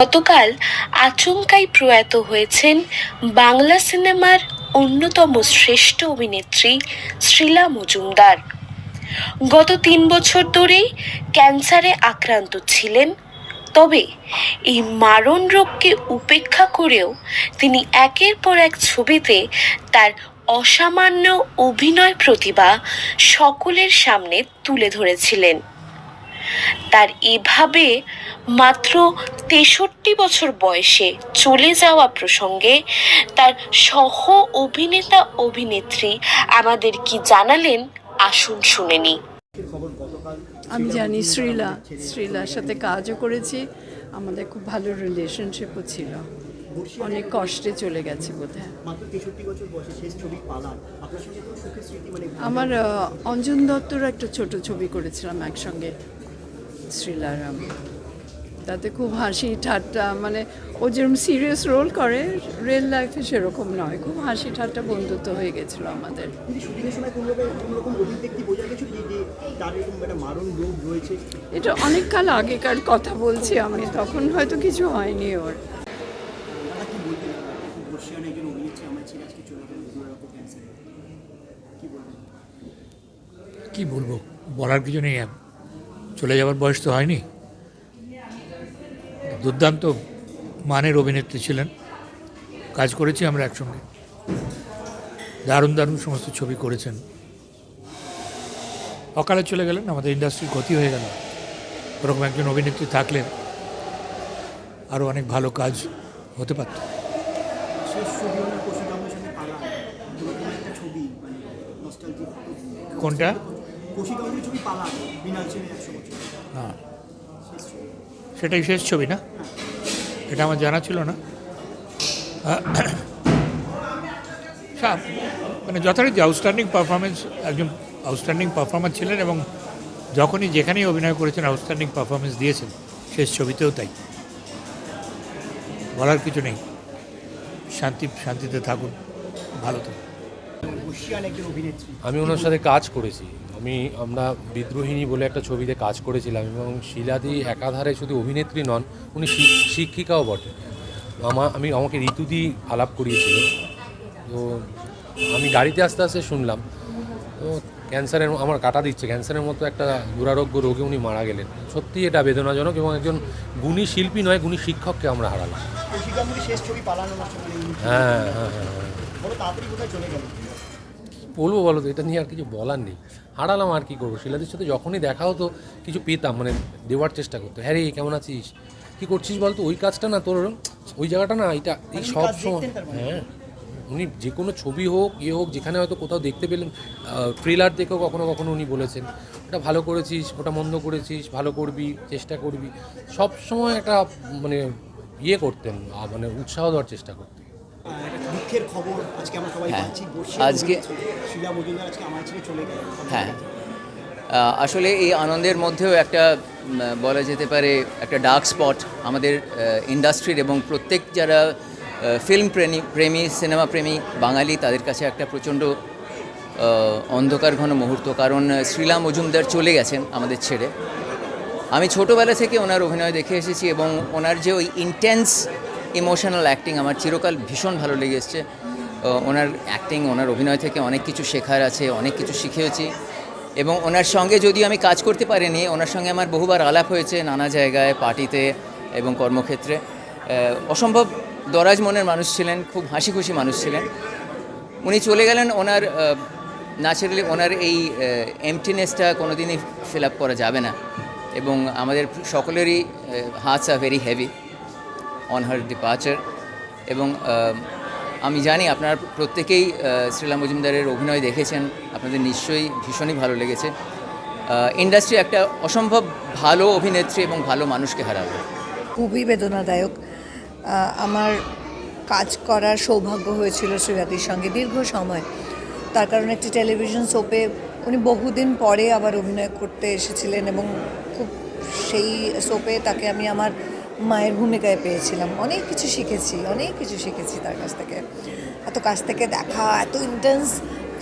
গতকাল আচমকাই প্রয়াত হয়েছেন বাংলা সিনেমার অন্যতম শ্রেষ্ঠ অভিনেত্রী শ্রীলা মজুমদার। গত 3 বছর ধরেই ক্যান্সারে আক্রান্ত ছিলেন। তবে এই মারণ রোগকে উপেক্ষা করেও তিনি একের পর এক ছবিতে তার অসামান্য অভিনয় প্রতিভা সকলের সামনে তুলে ধরেছিলেন। তার এভাবে মাত্র 63 বছর বয়সে চলে যাওয়া প্রসঙ্গে তার সহ অভিনেতা অভিনেত্রী আমাদের কি জানালেন, আসুন শুনে নিই। আমি জানি শ্রীলার সাথে কাজও করেছি, আমাদের খুব ভালো রিলেশনশিপও ছিল। অনেক কষ্টে চলে গেছে বোধহয়। আমার অঞ্জন দত্তর একটা ছোট ছবি করেছিলাম একসঙ্গে শ্রীলার আমি। তাতে খুব হাসি ঠাট্টা, মানে ও যেরকম সিরিয়াস রোল করে রিয়েল লাইফে সেরকম নয়, খুব হাসি ঠাট্টা বন্ধুত্ব হয়ে গেছিলো আমাদের। এটা অনেক কাল আগেকার কথা বলছি আমি, তখন হয়তো কিছু হয়নি ওর। কি বলবো, বলার কিছু নেই। চলে যাওয়ার বয়স তো হয়নি। দুর্দান্ত মানের অভিনেত্রী ছিলেন, কাজ করেছি আমরা একসঙ্গে, দারুণ দারুণ সমস্ত ছবি করেছেন। অকালে চলে গেলেন, আমাদের ইন্ডাস্ট্রির ক্ষতি হয়ে গেল। ওরকম একজন অভিনেত্রী থাকলে আরও অনেক ভালো কাজ হতে পারত। কোনটা? হ্যাঁ, সেটাই শেষ ছবি না? এটা আমার জানা ছিল না। মানে যথারীতি আউটস্ট্যান্ডিং পারফরমেন্স, একজন আউটস্ট্যান্ডিং পারফর্মার ছিলেন এবং যখনই যেখানেই অভিনয় করেছেন আউটস্ট্যান্ডিং পারফরমেন্স দিয়েছেন। শেষ ছবিতেও তাই। বলার কিছু নেই। শান্তিতে থাকুন, ভালো থাকুন। আমি ওনার সাথে কাজ করেছি। আমরা বিদ্রোহিণী বলে একটা ছবিতে কাজ করেছিলাম এবং শিলাদি একাধারে শুধু অভিনেত্রী নন, উনি শিক্ষিকাও বটে। আমাকে ঋতুদি আলাপ করিয়েছিল। তো আমি গাড়িতে আস্তে আস্তে শুনলাম তো ক্যান্সারের, আমার কাটা দিচ্ছে, ক্যান্সারের মতো একটা দুরারোগ্য রোগে উনি মারা গেলেন। সত্যি এটা বেদনাজনক এবং একজন গুণী শিল্পী নয়, গুণী শিক্ষককে আমরা হারালাম। হ্যাঁ হ্যাঁ হ্যাঁ হ্যাঁ বলবো বলো তো, এটা নিয়ে আর কিছু বলার নেই। হারালাম, আর কি করবো। শিলাদির সাথে যখনই দেখা হতো কিছু পেতাম, মানে দেওয়ার চেষ্টা করতো। হ্যাঁ রে, কেমন আছিস, কী করছিস বলতো, ওই কাজটা না, তোর ওই জায়গাটা না, এটা এই সব সময়। হ্যাঁ, উনি যে কোনো ছবি হোক হোক, যেখানে হয়তো কোথাও দেখতে পেলেন, ট্রেলার দেখেও কখনো কখনো উনি বলেছেন ওটা ভালো করেছিস, ওটা মন্দ করেছিস, ভালো করবি, চেষ্টা করবি। সব সময় একটা মানে করতেন, মানে উৎসাহ দেওয়ার চেষ্টা করতেন। দুঃখের খবর আজকে আমরা সবাই পাচ্ছি, আজকে শ্রীলা মজুমদার আজকে আমার ছেড়ে চলে গেলেন। হ্যাঁ, আসলে এই আনন্দের মধ্যেও একটা বলা যেতে পারে একটা ডার্ক স্পট আমাদের ইন্ডাস্ট্রির এবং প্রত্যেক যারা ফিল্ম প্রেমী সিনেমা প্রেমী বাঙালি তাদের কাছে একটা প্রচণ্ড অন্ধকার ঘন মুহূর্ত। কারণ শ্রীলা মজুমদার চলে গেছেন আমাদের ছেড়ে। আমি ছোটোবেলা থেকে ওনার অভিনয় দেখে এসেছি এবং ওনার যে ওই ইন্টেন্স ইমোশনাল অ্যাক্টিং আমার চিরকাল ভীষণ ভালো লেগে এসছে। ওনার অ্যাক্টিং, ওনার অভিনয় থেকে অনেক কিছু শেখার আছে, অনেক কিছু শিখেওছি। এবং ওনার সঙ্গে যদিও আমি কাজ করতে পারিনি, ওনার সঙ্গে আমার বহুবার আলাপ হয়েছে নানা জায়গায়, পার্টিতে এবং কর্মক্ষেত্রে। অসম্ভব দরাজ মনের মানুষ ছিলেন, খুব হাসি খুশি মানুষ ছিলেন। উনি চলে গেলেন, ওনার ন্যাচারালি ওনার এই এমটিনেসটা কোনো দিনই ফিল আপ করা যাবে না এবং আমাদের সকলেরই hearts are very heavy on her departure. এবং আমি জানি আপনারা প্রত্যেকেই শ্রীলা মজুমদারের অভিনয় দেখেছেন, আপনাদের নিশ্চয়ই ভীষণই ভালো লেগেছে। ইন্ডাস্ট্রি একটা অসম্ভব ভালো অভিনেত্রী এবং ভালো মানুষকে হারালো। খুবই বেদনাদায়ক। আমার কাজ করার সৌভাগ্য হয়েছিল শ্রীলাদির সঙ্গে দীর্ঘ সময়। তার কারণে একটি টেলিভিশন সোপে উনি বহুদিন পরে আবার অভিনয় করতে এসেছিলেন এবং খুব সেই সোপে তাকে আমি আমার মায়ের ভূমিকায় পেয়েছিলাম। অনেক কিছু শিখেছি তার কাছ থেকে। এত কাছ থেকে দেখা, এত ইন্টেন্স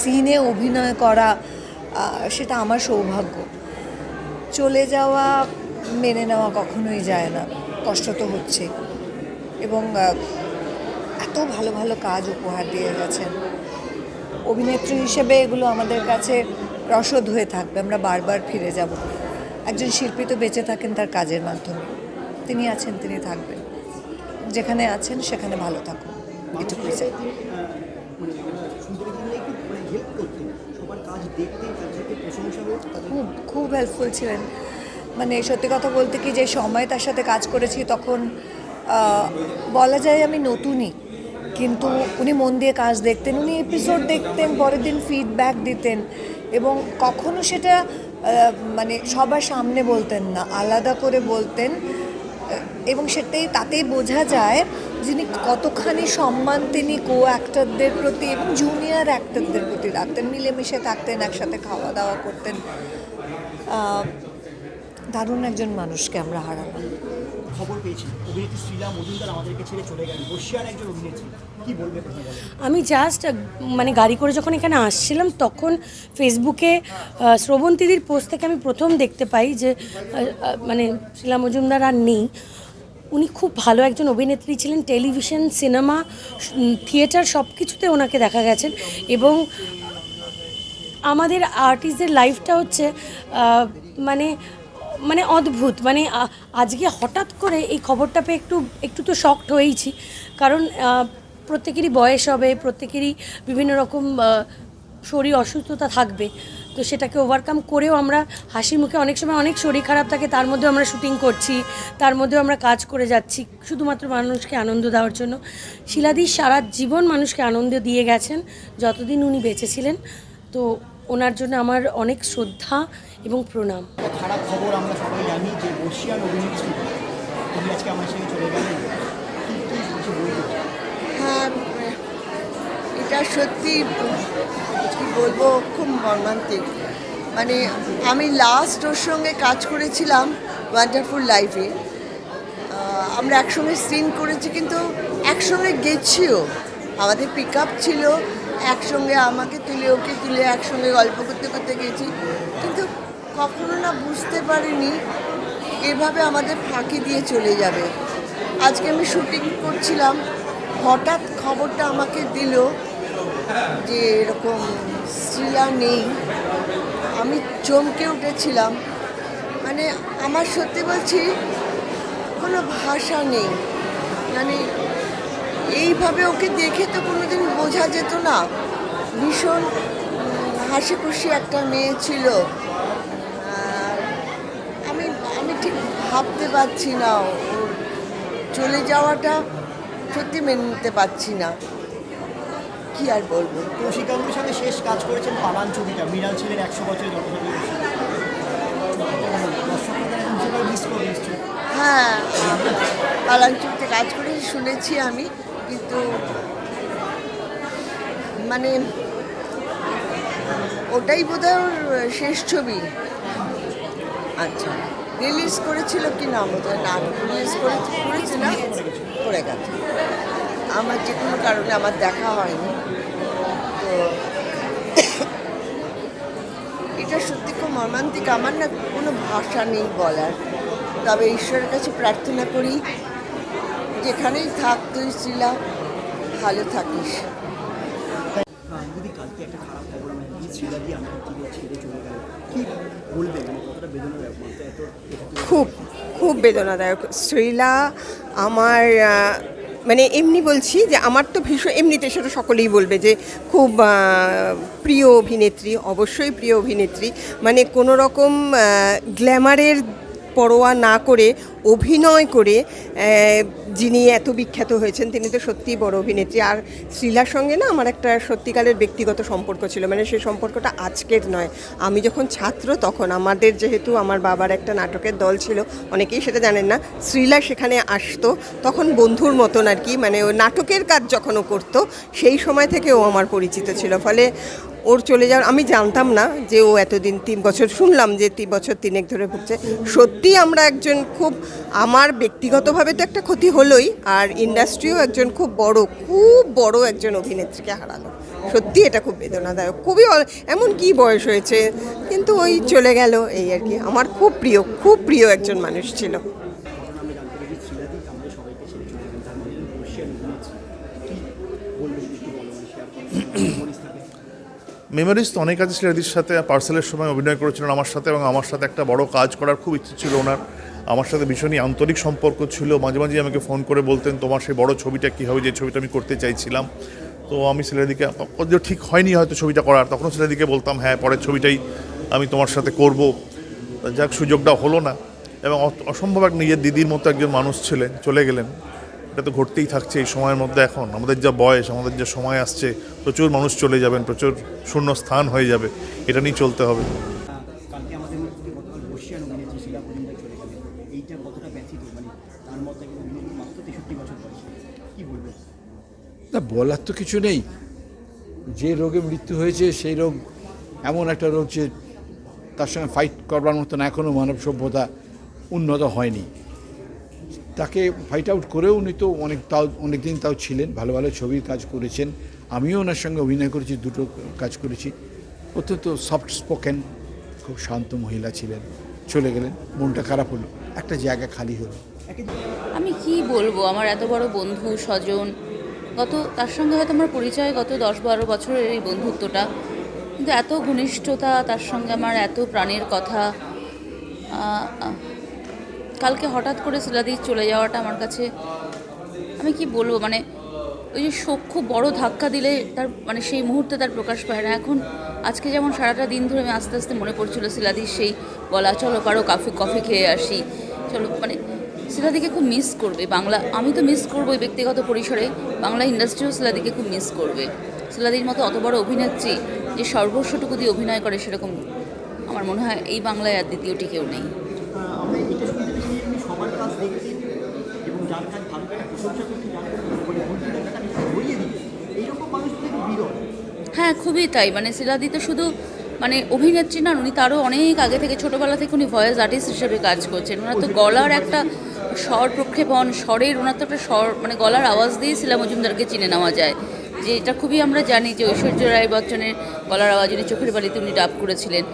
সিনে অভিনয় করা, সেটা আমার সৌভাগ্য। চলে যাওয়া মেনে নেওয়া কখনোই যায় না। কষ্ট তো হচ্ছে, এবং এত ভালো ভালো কাজ উপহার দিয়ে গেছেন। অভিনেত্রী হিসেবে এগুলো আমাদের কাছে রসদ হয়ে থাকবে, আমরা বারবার ফিরে যাব। একজন শিল্পী তো বেঁচে থাকেন তার কাজের মাধ্যমে, তিনি আছেন, তিনি থাকবেন, যেখানে আছেন সেখানে ভালো থাকুন, এটুকুই চাই। মানে সুন্দরী দিনে খুব মানে হেল্প করতেন, সবার কাজ দেখতেন, তাদেরকে প্রশংসা হতো, খুব খুব হেল্পফুল ছিলেন। মানে সত্যি কথা বলতে কি, যে সময় তার সাথে কাজ করেছি তখন বলা যায় আমি নতুনই, কিন্তু উনি মন দিয়ে কাজ দেখতেন, উনি এপিসোড দেখতেন, পরের দিন ফিডব্যাক দিতেন, এবং কখনো সেটা মানে সবার সামনে বলতেন না, আলাদা করে বলতেন, এবং সেটাই তাতেই বোঝা যায় যিনি কতখানি সম্মান তিনি কো অ্যাক্টরদের প্রতি এবং জুনিয়র অ্যাক্টরদের প্রতি রাখতেন। মিলেমিশে থাকতেন, একসাথে খাওয়া দাওয়া করতেন। দারুণ একজন মানুষকে আমরা হারালাম। খবর পেয়েছি অভিনেত্রী শ্রীলা মজুমদার আমাদেরকে ছেড়ে চলে গেলেন, বর্ষিয়ান একজন অভিনেত্রী, কি বলবে প্রথমে বলেন? আমি জাস্ট মানে গাড়ি করে যখন এখানে আসছিলাম তখন ফেসবুকে শ্রবন্তীদির পোস্ট থেকে আমি প্রথম দেখতে পাই যে মানে শ্রীলা মজুমদার আর নেই। উনি খুব ভালো একজন অভিনেত্রী ছিলেন, টেলিভিশন, সিনেমা, থিয়েটার সব কিছুতে ওনাকে দেখা গেছেন। এবং আমাদের আর্টিস্টদের লাইফটা হচ্ছে মানে মানে অদ্ভুত। মানে আজকে হঠাৎ করে এই খবরটা পেয়ে একটু তো শকড হয়েইছি, কারণ প্রত্যেকেরই বয়স হবে, প্রত্যেকেরই বিভিন্ন রকম শরীর অসুস্থতা থাকবে, তো সেটাকে ওভারকাম করেও আমরা হাসি মুখে, অনেক সময় অনেক শরীর খারাপ থাকে তার মধ্যেও আমরা শুটিং করছি, তার মধ্যেও আমরা কাজ করে যাচ্ছি শুধুমাত্র মানুষকে আনন্দ দেওয়ার জন্য। শিলাদি সারা জীবন মানুষকে আনন্দ দিয়ে গেছেন যতদিন উনি বেঁচে ছিলেন, তো ওনার জন্য আমার অনেক শ্রদ্ধা এবং প্রণাম। খারাপ খবর আমরা সবাই জানি যে বর্ষিয়ান অভিনেত্রী তিনি আজকে আমার সঙ্গে চলে গেলেন, কিছু বলবো? হ্যাঁ, এটা সত্যি কি বলবো, খুব মর্মান্তিক। মানে আমি লাস্ট ওর সঙ্গে কাজ করেছিলাম ওয়ান্ডারফুল লাইফে, আমরা একসঙ্গে সিন করেছি, কিন্তু একসঙ্গে গেছিও, আমাদের পিক আপ ছিল একসঙ্গে, আমাকে তুলে ওকে তুলে একসঙ্গে গল্প করতে করতে গেছি, কিন্তু কখনো না বুঝতে পারিনি এভাবে আমাদের ফাঁকি দিয়ে চলে যাবে। আজকে আমি শুটিং করছিলাম, হঠাৎ খবরটা আমাকে দিল যে এরকম শ্রীলা নেই, আমি চমকে উঠেছিলাম। মানে আমার সত্যি বলছি কোনো ভাষা নেই, মানে এইভাবে ওকে দেখে তো কোনোদিন বোঝা যেত না। ভীষণ হাসি খুশি একটা মেয়ে ছিল, আমি আমি ঠিক ভাবতে পারছি না, ওর চলে যাওয়াটা সত্যি মেনে নিতে পারছি না, কি আর বলবো। কৌশিকাঙ্গুর সাথে শেষ কাজ করেছেন পালান ছবিটা, মৃণাল ছেলের 100 বছরের জন্মদিন, দর্শকরা মিস করে নিশ্চয়ই। হ্যাঁ, পালান ছবিতে কাজ করে শুনেছি আমি, কিন্তু মানে ওটাই বোধহয় ওর শেষ ছবি। আচ্ছা, রিলিজ করেছিল কি না বোধহয়, না রিলিজ করেছে না, করে গেছে। আমার যে কোনো কারণে আমার দেখা হয়নি, তো এটা সত্যি খুব মর্মান্তিক। আমার না কোনো ভাষা নেই বলার, তবে ঈশ্বরের কাছে প্রার্থনা করি যেখানেই থাক তুই শ্রীলা, ভালো থাকিস। দিদি, কালকে একটা খারাপ খবর আমরা দিয়েছি, শ্রীলা দিয়ে আমার থেকে ছেড়ে চলে গেল, কি বলবে? মানে কতটা বেদনাদায়ক, খুব খুব বেদনাদায়ক। শ্রীলা আমার মানে এমনি বলছি যে আমার তো ভীষণ, এমনিতে সেটা সকলেই বলবে যে খুব প্রিয় অভিনেত্রী, অবশ্যই প্রিয় অভিনেত্রী। মানে কোনো রকম গ্ল্যামারের পরোয়া না করে অভিনয় করে যিনি এত বিখ্যাত হয়েছেন তিনি তো সত্যিই বড় অভিনেত্রী। আর শ্রীলার সঙ্গে না আমার একটা সত্যিকারের ব্যক্তিগত সম্পর্ক ছিল, মানে সেই সম্পর্কটা আজকের নয়। আমি যখন ছাত্র তখন আমাদের যেহেতু আমার বাবার একটা নাটকের দল ছিল, অনেকেই সেটা জানেন না, শ্রীলা সেখানে আসতো তখন বন্ধুর মতন আর কি, মানে ও নাটকের কাজ যখন ও করতো সেই সময় থেকে ও আমার পরিচিত ছিল। ফলে ওর চলে যাওয়ার আমি জানতাম না যে ও এতদিন 3 বছর, শুনলাম যে 3 বছর 3 ধরে ভুগছে। সত্যি আমরা একজন খুব, আমার ব্যক্তিগতভাবে তো একটা ক্ষতি হলোই, আর ইন্ডাস্ট্রিও একজন খুব বড় একজন অভিনেত্রীকে হারালো। সত্যি এটা খুব বেদনাদায়ক, খুবই। এমন কি বয়স হয়েছে, কিন্তু ওই চলে গেল, এই আর কি। আমার খুব প্রিয় একজন মানুষ ছিল। অভিনেত্রী কি বলবেন একটু বলো, মানে শেয়ার করো মেমোরিজ থাকে। মেমোরিজ তো অনেক আছে। শ্রেয়াদির সাথে পার্সেলের সময় অভিনয় করেছিলেন আমার সাথে, এবং আমার সাথে একটা বড় কাজ করার খুব ইচ্ছে ছিল ওনার। আমার সাথে ভীষণই আন্তরিক সম্পর্ক ছিল, মাঝে মাঝে আমাকে ফোন করে বলতেন তোমার সেই বড় ছবিটা কী হবে, যে ছবিটা আমি করতে চাইছিলাম। তো আমি শ্রেয়াদিকে, যদিও ঠিক হয়নি হয়তো ছবিটা করার, তখনও শ্রেয়াদিকে বলতাম হ্যাঁ পরের ছবিটাই আমি তোমার সাথে করব। যাক, সুযোগটা হলো না, এবং অসম্ভব এক নিজের দিদির মতো একজন মানুষ ছিলেন, চলে গেলেন। এটা তো ঘটতেই থাকছে এই সময়ের মধ্যে। এখন আমাদের যা বয়স, আমাদের যা সময় আসছে, প্রচুর মানুষ চলে যাবেন, প্রচুর শূন্য স্থান হয়ে যাবে, এটা নিয়ে চলতে হবে। কালকে আমাদের মধ্যে থেকে গতকাল বর্ষিয়ান অভিনেত্রী শিলা মজুমদার চলে গেলেন, এইটা কতটা ব্যথিত, মানে তার মধ্যে একজন অভিনেত্রী মাত্র 63 বছর বয়সে, কী বলবেন? না, বলার তো কিছু নেই। যে রোগে মৃত্যু হয়েছে সেই রোগ এমন একটা রোগ যে তার সঙ্গে ফাইট করবার মতন এখনও মানব সভ্যতা উন্নত হয়নি। তাকে ফাইট আউট করেও উনি তো অনেক দিন তাও ছিলেন, ভালো ভালো ছবির কাজ করেছেন। আমিও ওনার সঙ্গে অভিনয় করেছি, দুটো কাজ করেছি। অত্যন্ত সফট স্পোকেন, খুব শান্ত মহিলা ছিলেন, চলে গেলেন। মনটা খারাপ হলো, একটা জায়গা খালি হলো। আমি কি বলবো, আমার এত বড় বন্ধু স্বজন, তার সঙ্গে হয়তো আমার পরিচয় গত 10-12 বছরের এই বন্ধুত্বটা, কিন্তু এত ঘনিষ্ঠতা, তার সঙ্গে আমার এত প্রাণের কথা, কালকে হঠাৎ করে শিলাদি চলে যাওয়াটা আমার কাছে, আমি কি বলবো, মানে ওই যে শোক খুব বড় ধাক্কা দিলে তার মানে সেই মুহূর্তে তার প্রকাশ পায় না। এখন আজকে যেমন সারাটা দিন ধরে আমি আস্তে আস্তে মনে পড়ছিল শিলাদির সেই বলা, চলো পারো কফি খেয়ে আসি, চলো, মানে শিলাদিকে খুব মিস করবে বাংলা। আমি তো মিস করবোই ব্যক্তিগত পরিসরে, বাংলা ইন্ডাস্ট্রিও শিলাদিকে খুব মিস করবে। শিলাদির মতো অত বড় অভিনেত্রী যে সর্বস্বটুকু দিয়ে অভিনয় করে, সেরকম আমার মনে হয় এই বাংলায় আর দ্বিতীয়টি কেউ নেই। আমরা এটা শুনতে পেয়েছি যে উনি সবার কাজ দেখতেন এবং যার কাজ ভালো করে প্রশংসা করতেন, যার করে ভুল জায়গাটা আমি ধরিয়ে দিই, এইরকম মানুষ কিন্তু বিরল। হ্যাঁ, খুবই তাই। মানে শিলাদি তো শুধু মানে অভিনেত্রী না, উনি তারও অনেক আগে থেকে, ছোটোবেলা থেকে উনি ভয়েস আর্টিস্ট হিসেবে কাজ করছেন। ওনার তো গলার একটা স্বর প্রক্ষেপণ, স্বরের ওনার তো একটা স্বর, মানে গলার আওয়াজ দিয়েই শিলা মজুমদারকে চিনে নেওয়া যায়। যে এটা খুবই আমরা জানি যে ঐশ্বর্য রায় বচ্চনের গলার আওয়াজ উনি চোখের বালিতে উনি ডাব করেছিলেন।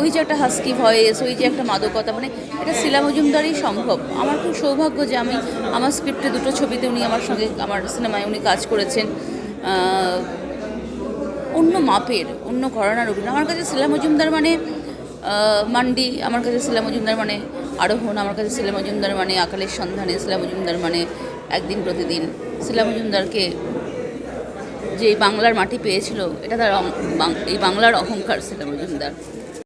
ওই যে একটা হাস্কি ভয়েস, ওই যে একটা মাদকতা, মানে এটা শিলা মজুমদারই সম্ভব। আমার খুব সৌভাগ্য যে আমি আমার স্ক্রিপ্টে দুটো ছবিতে উনি আমার সঙ্গে, আমার সিনেমায় উনি কাজ করেছেন। অন্য মাপের, অন্য ঘরানার অভিনয়। আমার কাছে শিলা মজুমদার মানে মান্ডি, আমার কাছে শিলা মজুমদার মানে আরোহণ, আমার কাছে শিলা মজুমদার মানে আকালের সন্ধানে, শিলা মজুমদার মানে একদিন প্রতিদিন। শিলা মজুমদারকে যে বাংলার মাটি পেয়েছিল, এটা তার এই বাংলার অহংকার শিলা মজুমদার।